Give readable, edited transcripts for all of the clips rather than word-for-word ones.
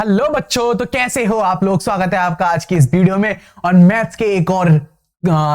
Hello बच्चों, तो कैसे हो आप लोग। स्वागत है आपका आज की इस वीडियो में और मैथ्स के एक और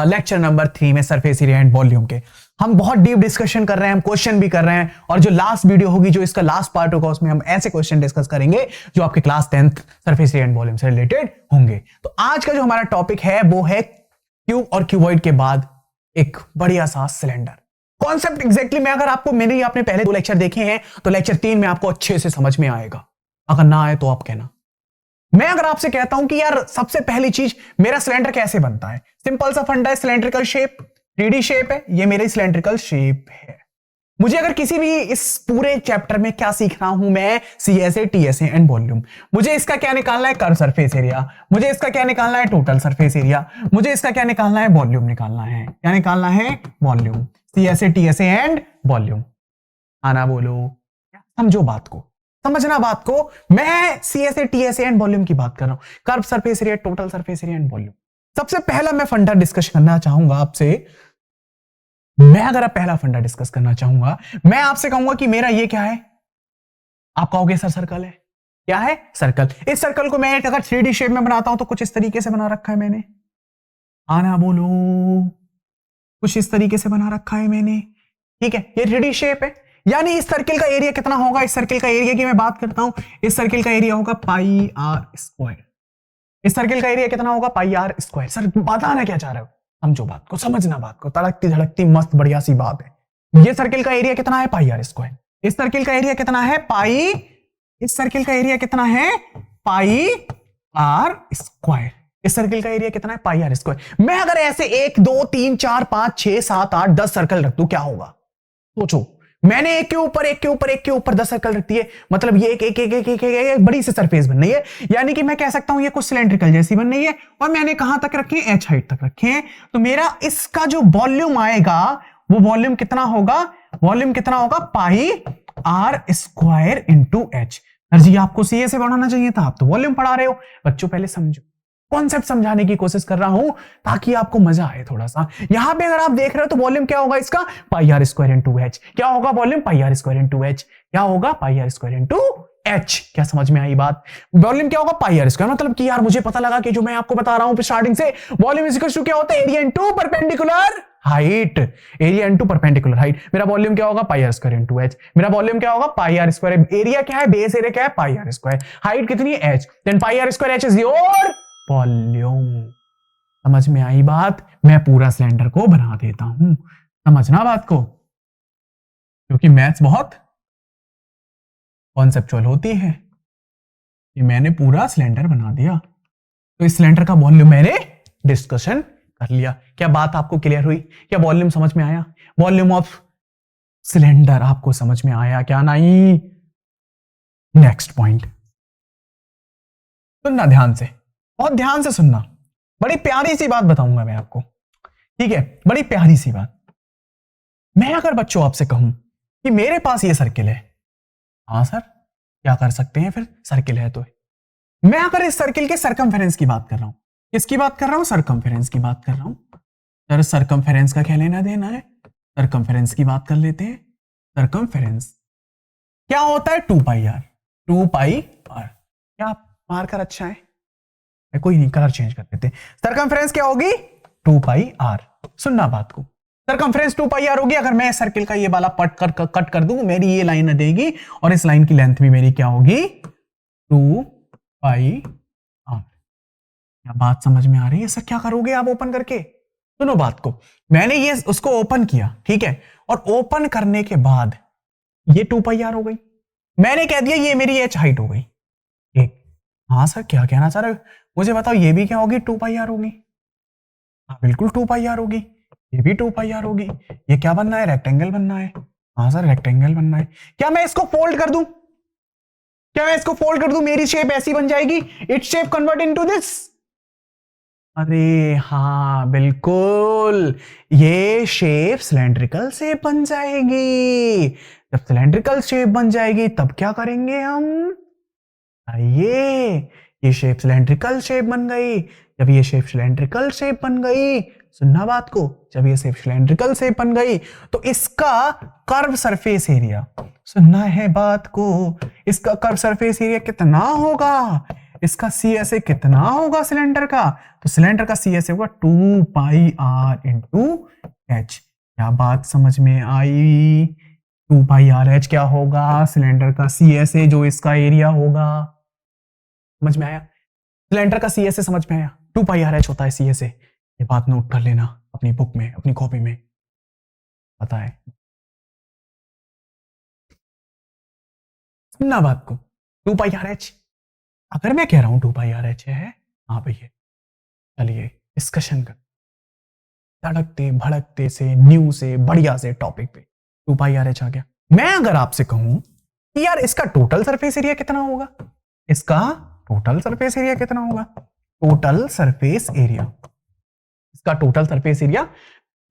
लेक्चर नंबर 3 में सरफेस एरिया एंड वॉल्यूम के हम बहुत डीप डिस्कशन कर रहे हैं, हम क्वेश्चन भी कर रहे हैं और जो लास्ट वीडियो होगी, जो इसका लास्ट पार्ट होगा, उसमें हम ऐसे क्वेश्चन डिस्कस करेंगे जो आपके class 10th surface area and volume से रिलेटेड होंगे। तो आज का जो हमारा टॉपिक है वो है क्यूब और क्यूबॉइड के बाद एक बढ़िया सा सिलेंडर। कॉन्सेप्ट एग्जैक्टली में अगर आपको आपने पहले 2 लेक्चर देखे हैं तो लेक्चर 3 में आपको अच्छे से समझ में आएगा। अगर ना आए तो आप कहना। मैं अगर आपसे कहता हूं कि यार सबसे पहली चीज, मेरा सिलेंडर कैसे बनता है, सिंपल सा फंडा है, सिलेंड्रिकल शेप, 3D शेप है, ये मेरी सिलेंड्रिकल शेप है। मुझे अगर किसी भी इस पूरे चैप्टर में क्या सीख रहा हूं मैं, सीएसए, टीएसए एंड वॉल्यूम, मुझे इसका क्या निकालना है, कर्व सरफेस एरिया, मुझे इसका क्या निकालना है, टोटल सरफेस एरिया, मुझे इसका क्या निकालना है, वॉल्यूम निकालना है। क्या निकालना है? Volume. CSA, TSA and volume. आना बोलो, समझो बात को, समझना बात को। मैं सीएसए, टीएसए एंड वॉल्यूम की बात कर रहा हूं, curve surface area, total surface area and volume. सबसे पहला मैं फंडा डिस्कस करना चाहूंगा आपसे। मैं अगर पहला फंडा डिस्कस करना चाहूंगा, मैं आपसे कहूंगा कि मेरा ये क्या है। आप कहोगे सर सर्कल है। क्या है? सर्कल। इस सर्कल को मैं अगर 3D शेप में बनाता हूं तो कुछ इस तरीके से बना रखा है मैंने। आना बोलो, कुछ इस तरीके से बना रखा है मैंने। ठीक है, ये 3D शेप है। यानी इस सर्किल का एरिया कितना होगा, इस सर्किल का एरिया की मैं बात करता हूं, इस सर्किल का एरिया होगा पाई आर स्क्वायर। इस सर्किल का एरिया कितना होगा? Pi r square. सर बताना क्या चाह रहे हो? समझो बात को, समझना बात को, तड़कती झड़कती मस्त बढ़िया सी बात है। ये सर्किल का एरिया कितना है? पाई आर स्क्वायर। इस सर्किल का एरिया कितना है? पाई। इस सर्किल का एरिया कितना है? पाई आर स्क्वायर। इस सर्किल का एरिया कितना है? पाई आर स्क्वायर। मैं अगर ऐसे 1 2 3 4 5 6 7 8 10 सर्कल रख दूं, क्या होगा? सोचो। मैंने एक के ऊपर एक के ऊपर एक के ऊपर 10 सर्कल रख दिए, मतलब ये एक एक एक एक एक, एक, एक बड़ी सी सरफेस बन रही है। यानी कि मैं कह सकता हूं ये कुछ सिलेंड्रिकल जैसी बन रही है। और मैंने कहां तक रखे हैं? एच हाइट तक रखे हैं। तो मेरा इसका जो वॉल्यूम आएगा वो वॉल्यूम कितना होगा? वॉल्यूम कितना होगा? Pi r square into h. Sir ji आपको सीए से बढ़ाना चाहिए था, आप तो वॉल्यूम पढ़ा रहे हो। बच्चों पहले समझो, कॉन्सेप्ट समझाने की कोशिश कर रहा हूं ताकि आपको मजा आए थोड़ा सा। यहां पे अगर आप देख रहे हो तो वॉल्यूम क्या होगा इसका? Pi r square into h. क्या होगा volume? Pi r square into h. क्या होगा? Pi r square into h. क्या समझ में आई बात? वॉल्यूम क्या होगा? Pi r square. मतलब कि यार मुझे पता लगा कि जो मैं आपको बता रहा हूं स्टार्टिंग से, वॉल्यूम इज इक्वल टू क्या होता है? Area into perpendicular height. Area into perpendicular height. मेरा वॉल्यूम क्या होगा? Pi r square into H. मेरा वॉल्यूम क्या होगा? Pi r square. एरिया क्या है? बेस एरिया क्या है? पाई आर स्क्वायर। हाइट कितनी है? H. Then pi r square h is your volume. समझ में आई बात? मैं पूरा सिलेंडर को बना देता हूं, समझना बात को, क्योंकि मैथ्स बहुत कॉन्सेप्चुअल होती है। कि मैंने पूरा सिलेंडर बना दिया, तो इस सिलेंडर का वॉल्यूम मैंने डिस्कशन कर लिया। क्या बात आपको क्लियर हुई? क्या वॉल्यूम समझ में आया? वॉल्यूम ऑफ सिलेंडर आपको समझ में आया क्या? नहीं। नेक्स्ट पॉइंट सुनना ध्यान से, बहुत ध्यान से सुनना। बड़ी प्यारी सी बात बताऊंगा मैं आपको, ठीक है? बड़ी प्यारी सी बात। मैं अगर बच्चों आपसे कहूं कि मेरे पास ये सर्किल है, हाँ सर क्या कर सकते हैं फिर? सर्किल है तो मैं अगर इस सर्किल के सरकमफेरेंस की बात कर रहा हूं, किसकी बात कर रहा हूं? सरकमफेरेंस की बात कर रहा हूं। सर सरकमफेरेंस का क्या लेना देना है? सरकमफेरेंस की बात कर लेते हैं। सरकमफेरेंस क्या होता है? 2 पाई आर। 2 pi r. क्या मार्कर अच्छा है? कोई नहीं, कलर चेंज कर देते हैं। सरकमफेरेंस क्या होगी? 2 पाई आर। सुनना बात को, सरकमफेरेंस 2 पाई आर होगी। अगर मैं सर्किल का ये वाला कट कर दूं, मेरी ये लाइन देगी और इस लाइन की लेंथ भी मेरी क्या होगी? 2 पाई आर। क्या बात समझ में आ रही है? सर क्या करोगे आप ओपन करके? सुनो बात को, मैंने ये उसको ओपन किया, ठीक है, और ओपन करने के बाद ये 2 पाई आर हो गई। मैंने कह दिया ये मेरी एच हाइट हो गई। ठीक। हाँ सर क्या कहना चाह रहे हो? मुझे बताओ ये भी क्या होगी? 2 पाई आर होगी। हाँ बिल्कुल 2 पाई आर होगी। ये भी 2 पाई आर होगी। ये क्या बनना है? रेक्टेंगल बनना है। हाँ सर रेक्टेंगल बनना है। क्या मैं इसको फोल्ड कर दूं? क्या मैं इसको फोल्ड कर दूं? मेरी शेप ऐसी बन जाएगी। Its shape convert into this. अरे हाँ बिल्कुल, ये शेप सिलेंड्रिकल शेप बन जाएगी। जब सिलेंड्रिकल शेप बन जाएगी तब क्या करेंगे हम? आइए, ये शेप सिलेंड्रिकल शेप बन गई। जब ये शेप सिलेंड्रिकल शेप बन गई, सुनना बात को, जब ये शेप सिलेंड्रिकल शेप बन गई तो इसका कर्व सरफेस एरिया, सुनना है बात को, इसका कर्व सरफेस एरिया कितना होगा, इसका CSA कितना होगा सिलेंडर का, तो सिलेंडर का CSA होगा 2 पाई r इंटू एच। क्या बात समझ में आई? 2 पाई r h क्या होगा, सिलेंडर का CSA जो इसका एरिया होगा। समझ में आया? सिलेंडर का CSA समझ में आया? 2 पाई r h होता है CSA। ये बात नोट कर लेना अपनी बुक में, अपनी कॉपी में पता है। सुनना बात को, 2 पाई r h, अगर मैं कह रहा हूं 2 पाई r h है, हाँ भैया चलिए डिस्कशन कर, धड़कते भड़कते से न्यू से बढ़िया से टॉपिक पे 2 पाई r h आ गया। मैं अगर आपसे कहूं कि यार इसका टोटल सरफेस एरिया कितना होगा, इसका टोटल सरफेस एरिया कितना होगा, टोटल सरफेस एरिया, इसका टोटल सरफेस एरिया,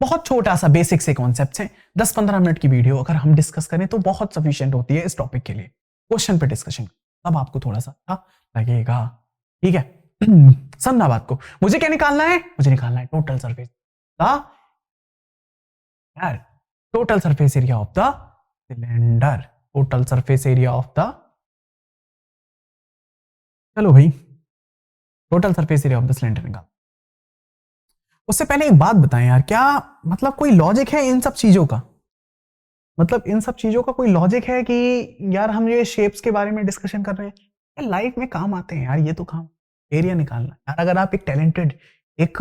बहुत छोटा सा बेसिक से कॉन्सेप्ट है, 10-15 मिनट की वीडियो अगर हम डिस्कस करें तो बहुत सफिशिएंट होती है इस टॉपिक के लिए। क्वेश्चन पे डिस्कशन अब आपको थोड़ा सा अच्छा लगेगा, ठीक है। समझना बात को, मुझे क्या निकालना है, मुझे निकालना है टोटल सरफेस यार, total surface area of the cylinder, total surface area of the, चलो भाई total surface area of the cylinder निकाल। उससे पहले एक बात बताएं यार, क्या मतलब कोई लॉजिक है इन सब चीजों का, मतलब इन सब चीजों का कोई लॉजिक है कि यार हम ये शेप्स के बारे में डिस्कशन कर रहे हैं, यार लाइफ में काम आते हैं यार, ये तो काम एरिया निकालना यार। अगर आप एक टैलेंटेड, एक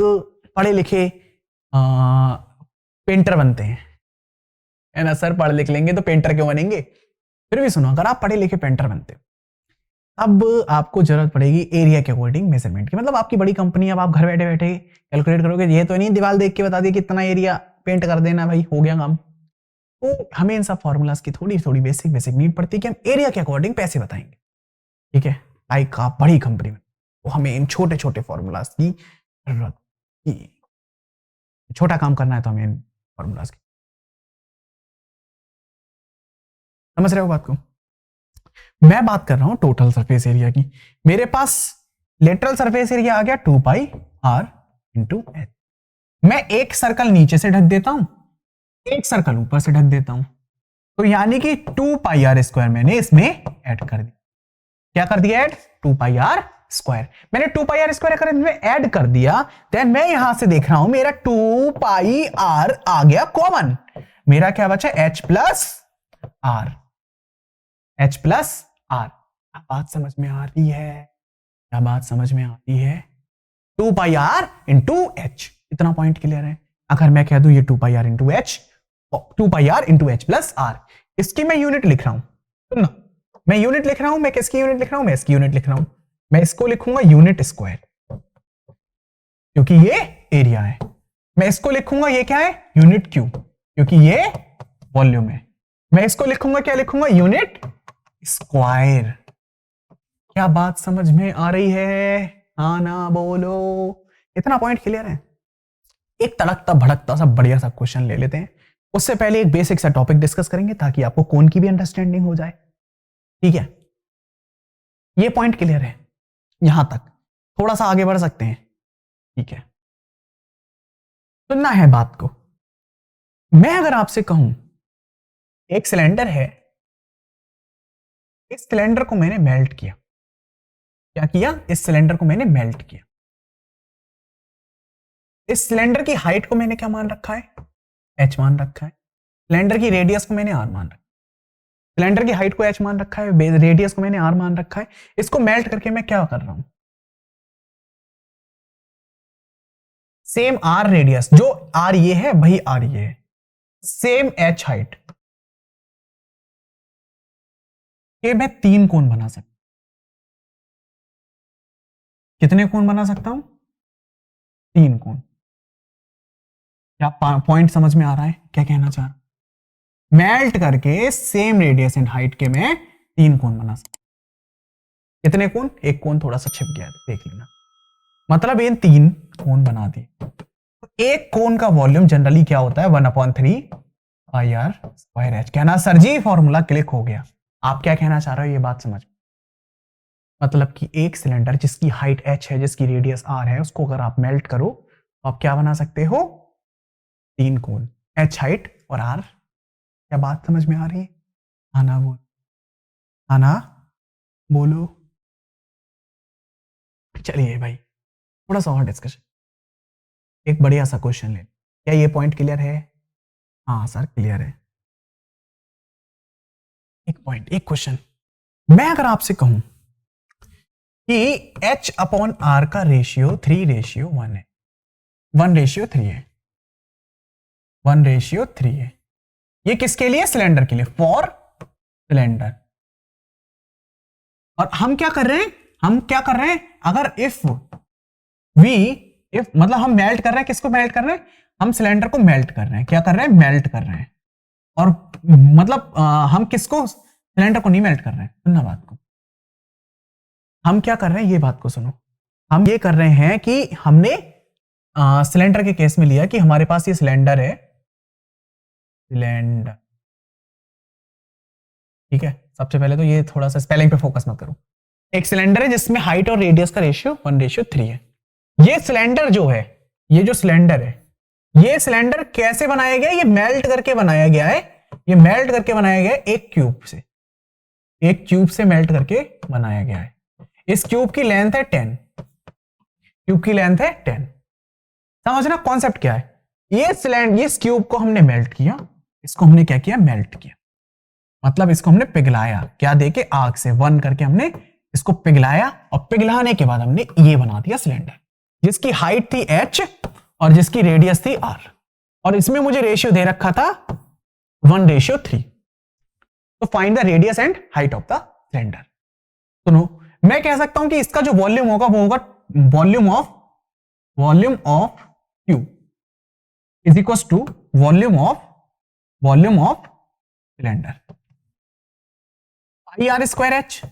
पढ़े लिखे पेंटर बनते हैं, है ना सर, पढ़ लिख लेंगे तो पेंटर क्यों बनेंगे, फिर भी सुनो, अगर आप पढ़े लिखे पेंटर बनते हो अब आपको जरूरत पड़ेगी एरिया के अकॉर्डिंग मेजरमेंट की। मतलब आपकी बड़ी कंपनी, अब आप घर बैठे बैठे कैलकुलेट करोगे, ये तो नहीं दीवार देख के बता दिया कितना एरिया पेंट कर देना भाई हो गया काम। तो हमें इन सब फॉर्मूलाज की थोड़ी थोड़ी बेसिक बेसिक नीड पड़ती है कि हम एरिया के अकॉर्डिंग पैसे बताएंगे, ठीक है। लाइक आप बड़ी कंपनी में तो हमें इन छोटे छोटे फॉर्मूलाज की जरूरत, छोटा काम करना है तो हमें इन फॉर्मूलाज की, समझ रहे हो बात को। मैं बात कर रहा हूं टोटल सरफेस एरिया की, मेरे पास लेटरल सरफेस एरिया आ गया 2 पाई r इंटू एच। मैं एक सर्कल नीचे से ढक देता हूं, एक सर्कल ऊपर से ढक देता हूं, तो यानी कि 2 पाई r स्क्वायर मैंने इसमें ऐड कर दिया। क्या कर दिया ऐड? 2 पाई r स्क्वायर, मैंने 2 पाई r स्क्वायर अगर इसमें ऐड कर दिया, देन मैं यहां से देख रहा हूं मेरा 2 पाई r आ गया कॉमन, मेरा क्या बचा h plus r, h plus r। बात समझ में आ रही है, क्या बात समझ में आती है? 2 पाई r इंटू एच, इतना पॉइंट क्लियर है। अगर मैं कह दूं ये 2 पाई r इंटू एच, 2 पाई r into H plus r, इसकी मैं यूनिट लिख रहा हूं, सुनना, मैं यूनिट लिख रहा हूं, मैं किसकी यूनिट लिख रहा हूं, मैं इसकी यूनिट लिख रहा हूं, मैं इसको लिखूंगा यूनिट स्क्वायर, क्योंकि ये एरिया है। मैं इसको लिखूंगा, ये क्या है, यूनिट क्यू, क्योंकि ये वॉल्यूम है। मैं इसको लिखूंगा, क्या लिखूंगा, यूनिट स्क्वायर। क्या बात समझ में आ रही है? हाँ ना बोलो, इतना पॉइंट क्लियर है। एक तड़कता भड़कता सा बढ़िया सा क्वेश्चन ले लेते हैं, उससे पहले एक बेसिक सा टॉपिक डिस्कस करेंगे ताकि आपको कोन की भी अंडरस्टैंडिंग हो जाए, ठीक है। ये पॉइंट क्लियर है, यहां तक थोड़ा सा आगे बढ़ सकते हैं, ठीक है। सुनना है बात को, मैं अगर आपसे कहूं एक सिलेंडर है, इस सिलेंडर को मैंने मेल्ट किया, क्या किया, इस सिलेंडर को मैंने मेल्ट किया, इस सिलेंडर की हाइट को मैंने क्या मान रखा है, h मान रखा है, सिलेंडर की रेडियस को मैंने r मान रखा है, सिलेंडर की हाइट को h मान रखा है, रेडियस को मैंने r मान रखा है। इसको मेल्ट करके मैं क्या कर रहा हूं, सेम r रेडियस, जो r ये है वही r ये है, सेम h हाइट के मैं 3 कोण बना सकता हूं। कितने कोण बना सकता हूं, 3 कोण। क्या पॉइंट समझ में आ रहा है, क्या कहना चाह रहा, मेल्ट करके सेम रेडियस एंड हाइट के मैं 3 कोण बना सकता हूं। कितने कोण, एक कोण थोड़ा सा छिप गया, देख लेना, मतलब इन 3 कोण बना दिए। एक कोण का वॉल्यूम जनरली क्या होता है, 1/3 पाई r स्क्वायर h। कहना सर जी फॉर्मूला क्लिक हो गया, आप क्या कहना चाह रहे हो ये बात समझ, मतलब कि एक सिलेंडर जिसकी हाइट h है, जिसकी रेडियस r है, उसको अगर आप मेल्ट करो तो आप क्या बना सकते हो, 3 कोण, h हाइट और r। क्या बात समझ में आ रही है? आना बोल, आना बोलो। चलिए भाई थोड़ा सा और डिस्कशन, एक बढ़िया सा क्वेश्चन ले। क्या ये पॉइंट क्लियर है? हाँ सर क्लियर है। एक पॉइंट, एक क्वेश्चन, मैं अगर आपसे कहूं कि h अपॉन r का रेशियो 3:1 है, 1:3 है, 1:3 है, ये किसके लिए? सिलेंडर के लिए, फॉर सिलेंडर। और हम क्या कर रहे हैं, हम क्या कर रहे हैं, अगर इफ वी, इफ मतलब हम मेल्ट कर रहे हैं, किसको मेल्ट कर रहे हैं? हम सिलेंडर को मेल्ट कर रहे हैं। क्या कर रहे हैं? मेल्ट कर रहे हैं। और मतलब हम किसको, सिलेंडर को नहीं मेल्ट कर रहे हैं। सुनना बात को, हम क्या कर रहे हैं, ये बात को सुनो। हम ये कर रहे हैं कि हमने सिलेंडर के केस में लिया कि हमारे पास ये सिलेंडर है, सिलेंडर, ठीक है। सबसे पहले तो ये थोड़ा सा स्पेलिंग पे फोकस मत करो। एक सिलेंडर है जिसमें हाइट और रेडियस का रेशियो 1:3 है। ये सिलेंडर जो है, ये जो सिलेंडर है, ये सिलेंडर कैसे बनाया गया? ये मेल्ट करके बनाया गया है। ये मेल्ट करके बनाया गया है एक क्यूब से, एक क्यूब से मेल्ट करके बनाया गया है। इस क्यूब की लेंथ है 10, क्यूब की लेंथ है 10। समझना कॉन्सेप्ट क्या है? ये सिलेंडर, इस क्यूब को हमने मेल्ट किया, इसको हमने क्या किया? मेल्ट किया। मतलब इसको हमने पिघलाया, क्या देके? आग से, 1 करके हमने इसको पिघलाया, और पिघलाने के बाद हमने ये बना दिया सिलेंडर, जिसकी हाइट थी h और जिसकी रेडियस थी r। और इसमें मुझे रेशियो दे रखा था 1:3। तो find the radius and height of the cylinder. सुनो, मैं कह सकता हूं कि इसका जो वॉल्यूम होगा वो होगा volume of cube is equal to volume of cylinder, pi r square h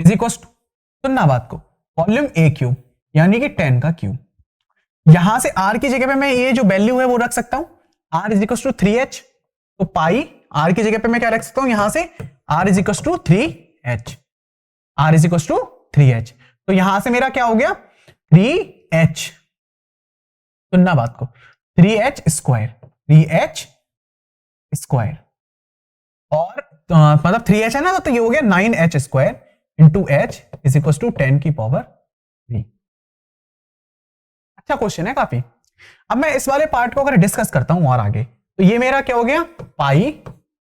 is equal to, सुनना बात को, वॉल्यूम ए क्यूब यानी कि 10 का क्यूब। यहां से r की जगह पे मैं ये जो वैल्यू है वो रख सकता हूं, r is equal to 3h। तो पाई r की जगह पे मैं क्या रख सकता हूं यहां से, r is equal to 3h, r is equal to 3h। तो यहां से मेरा क्या हो गया? 3h, सुनना बात को, 3h स्क्वायर, 3h स्क्वायर। और मतलब 3h है ना, तो ये हो गया 9h square into h is equal to 10 की पावर 3। अच्छा क्वेश्चन है काफी। अब मैं इस वाले पार्ट को अगर डिस्कस करता हूं और आगे, तो ये मेरा क्या हो गया? पाई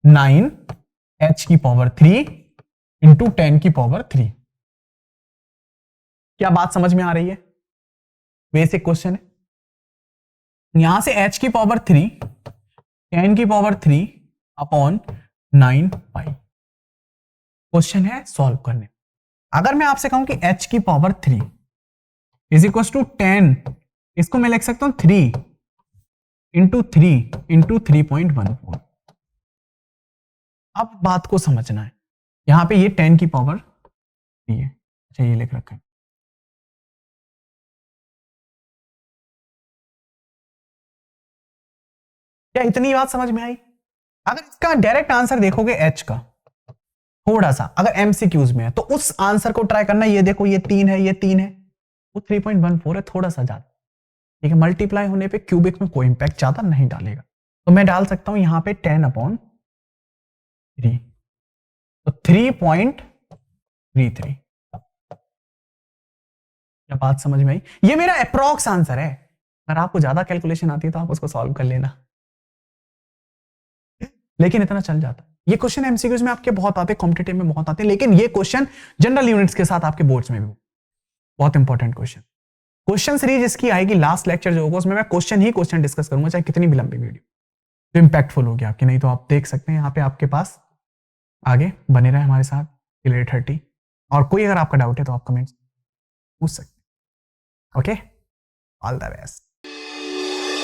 9h की पावर 3 इंटू 10 की पावर 3। क्या बात समझ में आ रही है? बेसिक क्वेश्चन है। यहां से h की पावर 3, 10 की पावर 3 अपॉन 9 पाई। क्वेश्चन है सॉल्व करने। अगर मैं आपसे कहूं कि h की पावर 3 इज इक्वल टू 10, इसको मैं लिख सकता हूं 3 इंटू 3.14। अब बात को समझना है, यहां पे ये 10 की पावर 3 है। अच्छा ये लिख रखा है। क्या इतनी बात समझ में आई? अगर इसका डायरेक्ट आंसर देखोगे h का, थोड़ा सा अगर एमसीक्यूज में है तो उस आंसर को ट्राई करना। ये देखो, ये 3 है, ये 3 है, वो 3.14 है, थोड़ा सा ज्यादा, ठीक है। मल्टीप्लाई होने पे क्यूबिक में कोई इंपैक्ट ज्यादा नहीं डालेगा। तो मैं डाल सकता हूं यहां पे 10/3, तो 3.33। क्या बात समझ में आई? ये मेरा अप्रॉक्स आंसर है। अगर आपको ज्यादा कैलकुलेशन आती है तो आप उसको सॉल्व कर लेना, लेकिन इतना चल जाता है। ये क्वेश्चन एमसीक्यूज में आपके बहुत आते हैं, कॉम्पिटिटिव में बहुत आते हैं, लेकिन ये क्वेश्चन जनरल यूनिट्स के साथ आपके बोर्ड्स में भी बहुत इंपॉर्टेंट क्वेश्चन सीरीज इसकी आएगी। लास्ट लेक्चर जो होगा उसमें मैं क्वेश्चन डिस्कस करूंगा, चाहे कितनी भी लंबी वीडियो, जो इंपैक्टफुल होगी आपकी। नहीं तो आप देख सकते हैं यहाँ पे आपके पास, आगे बने रहे हमारे साथ 11:30। और कोई अगर आपका डाउट है तो आप कमेंट्स पूछ सकते हैं। Okay, all the best.